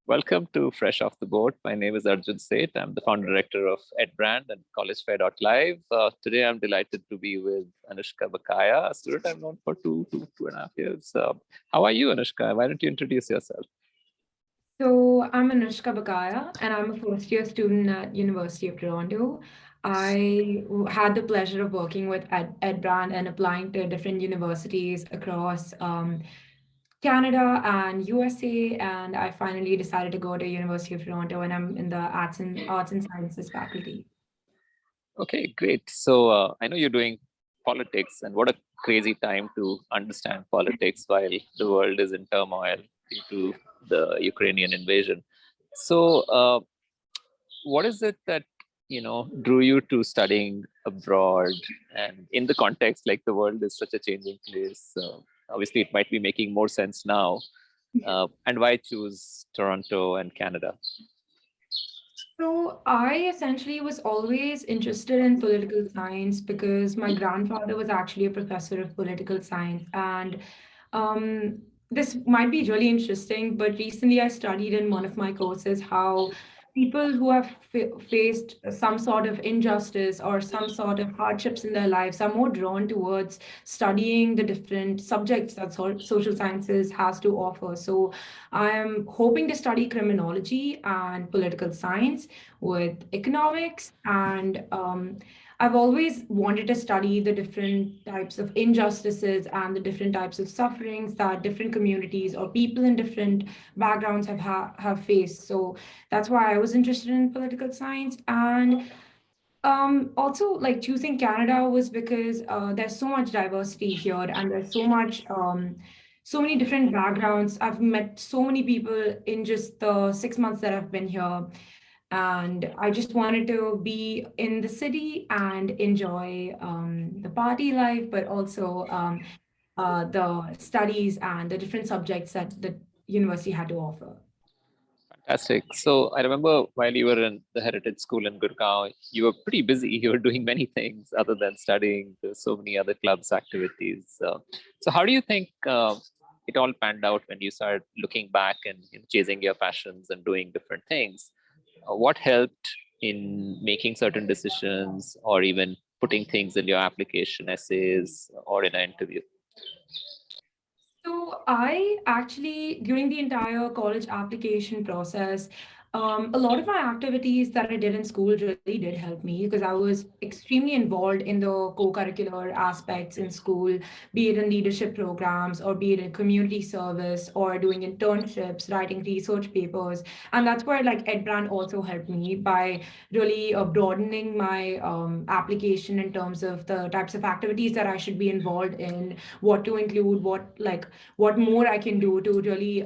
Welcome to Fresh Off the Boat. My name is Arjun Seth. I'm the founder director of Edbrand and CollegeFair.live. Today, I'm delighted to be with Anushka Bakaya, a student I've known for 2.5 years. How are you, Anushka? Why don't you introduce yourself? So I'm Anushka Bagaya, and I'm a first year student at University of Toronto. Had the pleasure of working with Edbrand and applying to different universities across Canada and USA, and I finally decided to go to University of Toronto, and I'm in the Arts and Sciences faculty. Okay, great. So I know you're doing politics, and what a crazy time to understand politics while the world is in turmoil due to the Ukrainian invasion. So, what is it that drew you to studying abroad, and in the context like the world is such a changing place? Obviously, it might be making more sense now. And why choose Toronto and Canada? So I essentially was always interested in political science because my grandfather was actually a professor of political science. And um, this might be really interesting, but recently I studied in one of my courses how people who have faced some sort of injustice or some sort of hardships in their lives are more drawn towards studying the different subjects that social sciences has to offer. So I am hoping to study criminology and political science with economics. And I've always wanted to study the different types of injustices and the different types of sufferings that different communities or people in different backgrounds have faced. So that's why I was interested in political science. And also, like choosing Canada was because there's so much diversity here, and there's so many different backgrounds. I've met so many people in just the 6 months that I've been here, and I just wanted to be in the city and enjoy the party life, but also the studies and the different subjects that the university had to offer. Fantastic. So I remember while you were in the Heritage School in Gurgaon, you were pretty busy. You were doing many things other than studying. There's so many other clubs, activities. So how do you think it all panned out when you started looking back and chasing your passions and doing different things? What helped in making certain decisions or even putting things in your application essays or in an interview? So I actually, during the entire college application process, a lot of my activities that I did in school really did help me because I was extremely involved in the co-curricular aspects in school, be it in leadership programs or be it in community service or doing internships, writing research papers. And that's where like Edbrand also helped me by really broadening my application in terms of the types of activities that I should be involved in, what to include, what more I can do to really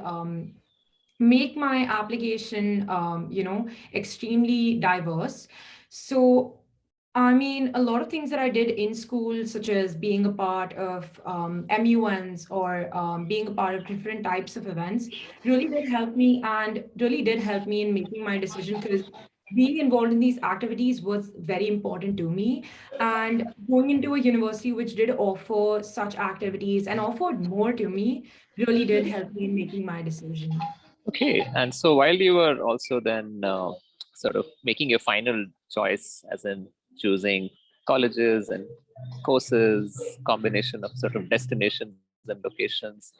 make my application, extremely diverse. So, I mean, a lot of things that I did in school, such as being a part of MUNs or being a part of different types of events, really did help me and really did help me in making my decision because being involved in these activities was very important to me. And going into a university which did offer such activities and offered more to me really did help me in making my decision. Okay, and so while you were also then sort of making your final choice, as in choosing colleges and courses, combination of sort of destinations and locations,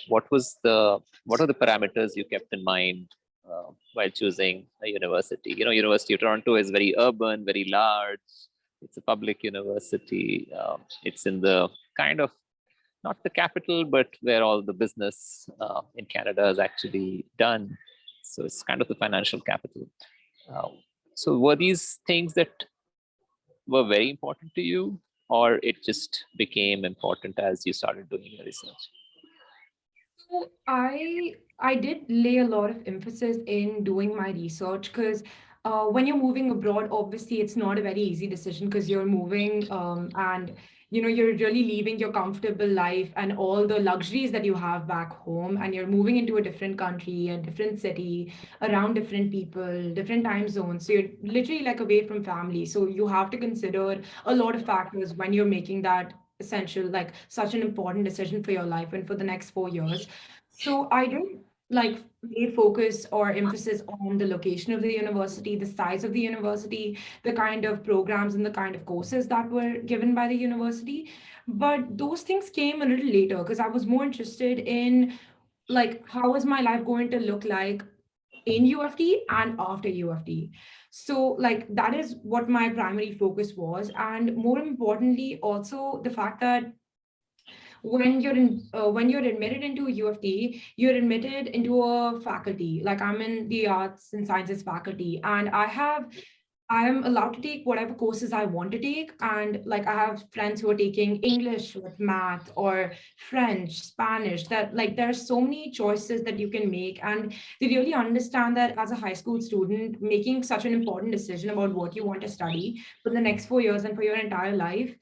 what are the parameters you kept in mind while choosing a university? University of Toronto is very urban, very large. It's a public university. It's in the kind of not the capital, but where all the business in Canada is actually done. So it's kind of the financial capital. Uh, so were these things that were very important to you, or it just became important as you started doing your research? So I did lay a lot of emphasis in doing my research because when you're moving abroad, obviously it's not a very easy decision because you're moving and you're really leaving your comfortable life and all the luxuries that you have back home, and you're moving into a different country, a different city, around different people, different time zones. So you're literally like away from family. So you have to consider a lot of factors when you're making that essential, like such an important decision for your life and for the next 4 years. So I did like made focus or emphasis on the location of the university, the size of the university, the kind of programs and the kind of courses that were given by the university. But those things came a little later because I was more interested in like how is my life going to look like in UFT and after UFT. So like that is what my primary focus was. And more importantly, also the fact that when you're admitted into UFT, you're admitted into a faculty. Like I'm in the arts and sciences faculty, and I am allowed to take whatever courses I want to take. And like I have friends who are taking English with math or French, Spanish, that like there are so many choices that you can make. And they really understand that as a high school student, making such an important decision about what you want to study for the next 4 years and for your entire life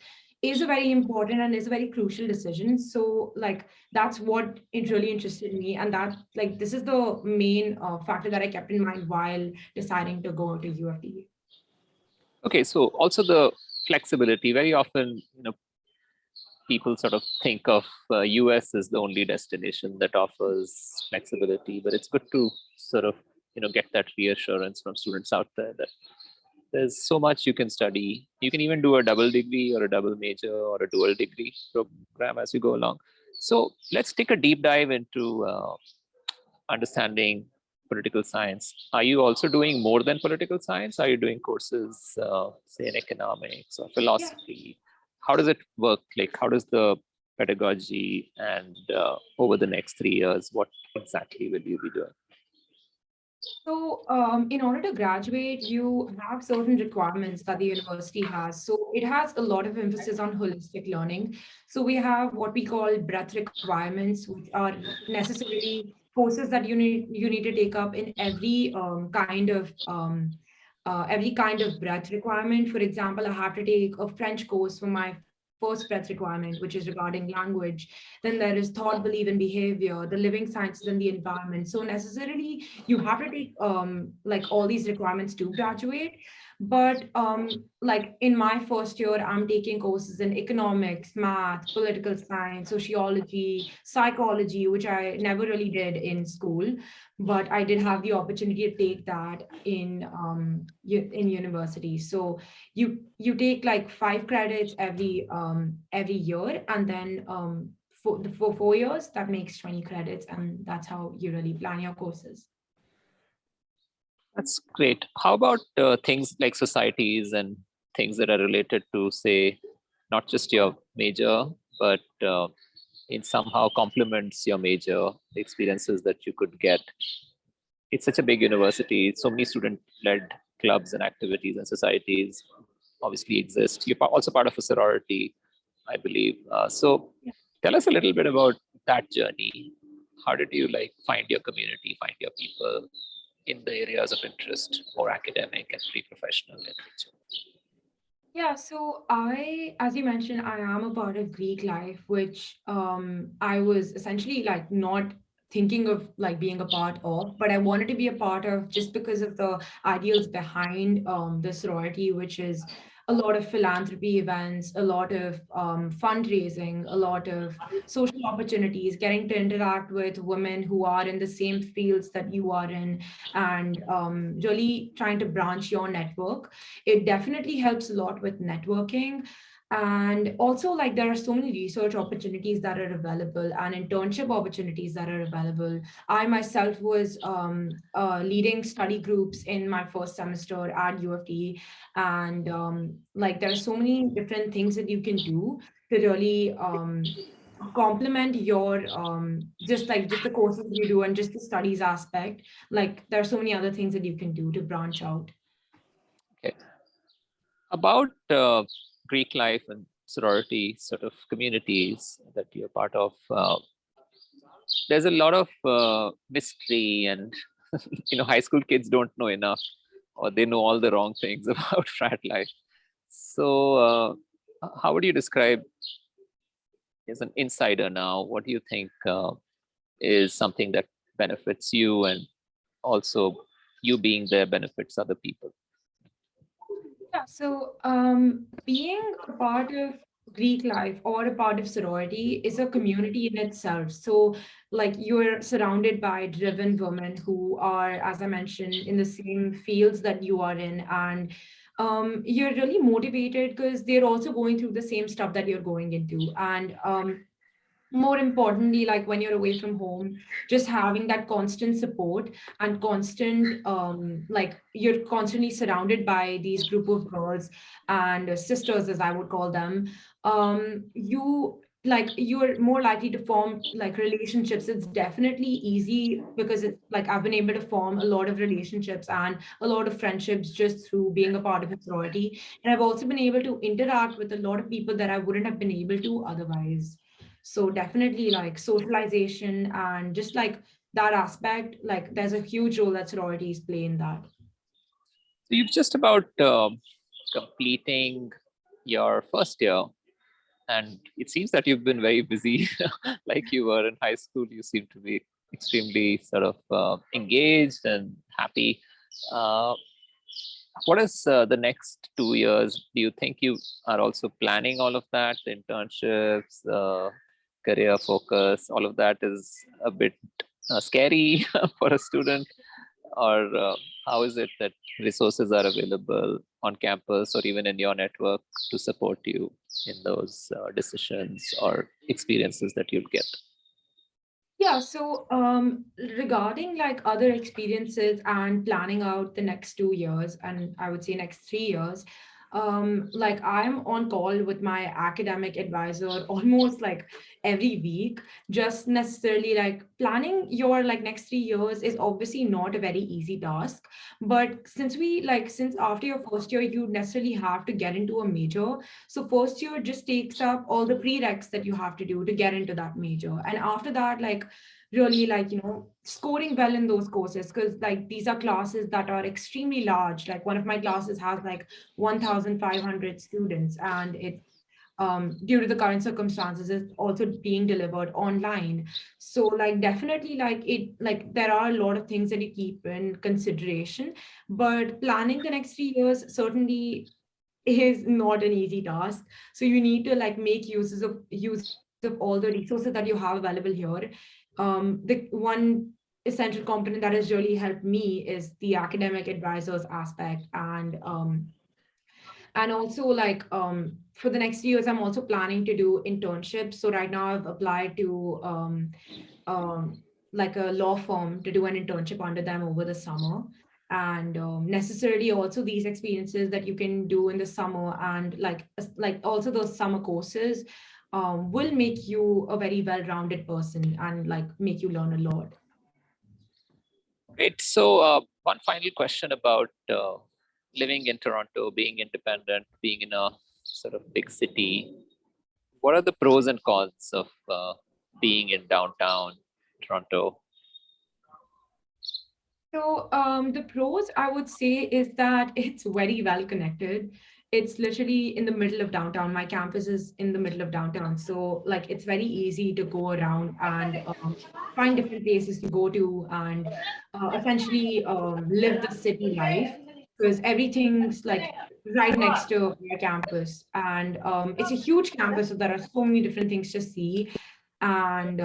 is a very important and is a very crucial decision. So like that's what it really interested me. And that like this is the main factor that I kept in mind while deciding to go to UFT. Okay, so also the flexibility. Very often, people sort of think of US as the only destination that offers flexibility, but it's good to sort of get that reassurance from students out there that there's so much you can study. You can even do a double degree or a double major or a dual degree program as you go along. So let's take a deep dive into understanding political science. Are you also doing more than political science? Are you doing courses, say, in economics or Yeah. philosophy? How does it work? Like, how does the pedagogy and over the next 3 years, what exactly will you be doing? So, in order to graduate, you have certain requirements that the university has. So, it has a lot of emphasis on holistic learning. So, we have what we call breadth requirements, which are necessarily courses that you need to take up in every kind of breadth requirement. For example, I have to take a French course for my first breadth requirement, which is regarding language. Then there is thought, belief, and behavior, the living sciences, and the environment. So necessarily you have to take like all these requirements to graduate. But like in my first year, I'm taking courses in economics, math, political science, sociology, psychology, which I never really did in school, but I did have the opportunity to take that in university. So you take like 5 credits every year, and then for 4 years that makes 20 credits, and that's how you really plan your courses. That's great. How about things like societies and things that are related to, say, not just your major, but it somehow complements your major, the experiences that you could get. It's such a big university, so many student-led clubs and activities and societies obviously exist. You're also part of a sorority, I believe. So tell us a little bit about that journey. How did you like find your community, find your people in the areas of interest, more academic and pre-professional in nature? Yeah, so as you mentioned, I am a part of Greek life, which I was essentially like not thinking of like being a part of, but I wanted to be a part of just because of the ideals behind the sorority, which is a lot of philanthropy events, a lot of fundraising, a lot of social opportunities, getting to interact with women who are in the same fields that you are in, and really trying to branch your network. It definitely helps a lot with networking. And also, like, there are so many research opportunities that are available and internship opportunities that are available. I myself was leading study groups in my first semester at UFT. And like, there are so many different things that you can do to really complement your just the courses you do and just the studies aspect. Like, there are so many other things that you can do to branch out. Okay. About Greek life and sorority sort of communities that you're part of, there's a lot of mystery, and high school kids don't know enough, or they know all the wrong things about frat life. So, how would you describe as an insider now? What do you think is something that benefits you, and also you being there benefits other people? Yeah, so being a part of Greek life or a part of sorority is a community in itself. So, like, you're surrounded by driven women who are, as I mentioned, in the same fields that you are in, and you're really motivated because they're also going through the same stuff that you're going into, and more importantly, like when you're away from home, just having that constant support and constant like you're constantly surrounded by these group of girls and sisters, as I would call them. You like you're more likely to form like relationships. It's definitely easy because it's like I've been able to form a lot of relationships and a lot of friendships just through being a part of a sorority, and I've also been able to interact with a lot of people that I wouldn't have been able to otherwise. So definitely like socialization and just like that aspect, like there's a huge role that sororities play in that. So you've just about completing your first year, and it seems that you've been very busy, like you were in high school. You seem to be extremely sort of engaged and happy. Uh, what is the next 2 years? Do you think you are also planning all of that? Internships, career focus, all of that is a bit scary for a student, or how is it that resources are available on campus or even in your network to support you in those decisions or experiences that you'll get? Yeah, so regarding like other experiences and planning out the next 2 years, and I would say next 3 years, like I'm on call with my academic advisor almost like every week. Just necessarily like planning your like next 3 years is obviously not a very easy task. But since after your first year, you necessarily have to get into a major. So first year just takes up all the prereqs that you have to do to get into that major. And after that, like really like, scoring well in those courses, because like these are classes that are extremely large. Like one of my classes has like 1,500 students, and it due to the current circumstances it's also being delivered online. So like definitely like it like there are a lot of things that you keep in consideration, but planning the next 3 years certainly is not an easy task. So you need to like make use of all the resources that you have available here. The one essential component that has really helped me is the academic advisors aspect, and also like for the next years I'm also planning to do internships. So right now I've applied to um, like a law firm to do an internship under them over the summer. And necessarily also these experiences that you can do in the summer and like also those summer courses will make you a very well-rounded person and like make you learn a lot. Great. So, one final question about living in Toronto, being independent, being in a sort of big city. What are the pros and cons of being in downtown Toronto? So the pros I would say is that it's very well connected. It's literally in the middle of downtown. My campus is in the middle of downtown. So like it's very easy to go around and find different places to go to and essentially live the city life, because everything's like right next to our campus. And it's a huge campus, so there are so many different things to see. And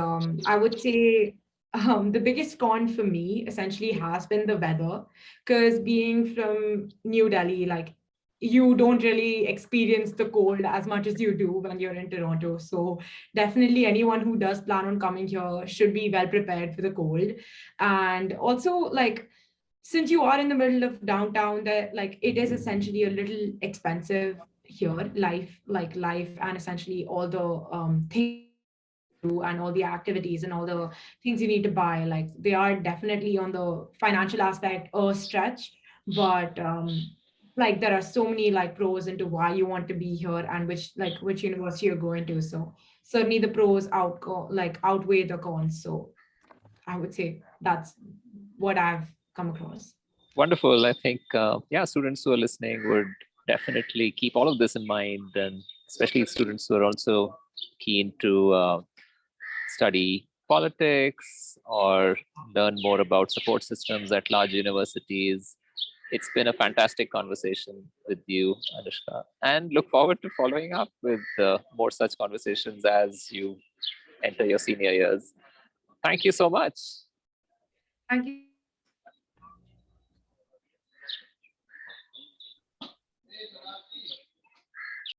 I would say the biggest con for me essentially has been the weather, because being from New Delhi, like you don't really experience the cold as much as you do when you're in Toronto. So definitely anyone who does plan on coming here should be well prepared for the cold. And also like since you are in the middle of downtown, that like it is essentially a little expensive here, life and essentially all the things that you need to do and all the activities and all the things you need to buy, like they are definitely on the financial aspect a stretch. But like there are so many like pros into why you want to be here and which university you're going to. So certainly the pros outweigh the cons. So I would say that's what I've come across. Wonderful. I think, yeah, students who are listening would definitely keep all of this in mind, and especially students who are also keen to study politics or learn more about support systems at large universities. It's been a fantastic conversation with you, Anushka, and look forward to following up with more such conversations as you enter your senior years. Thank you so much. Thank you so much.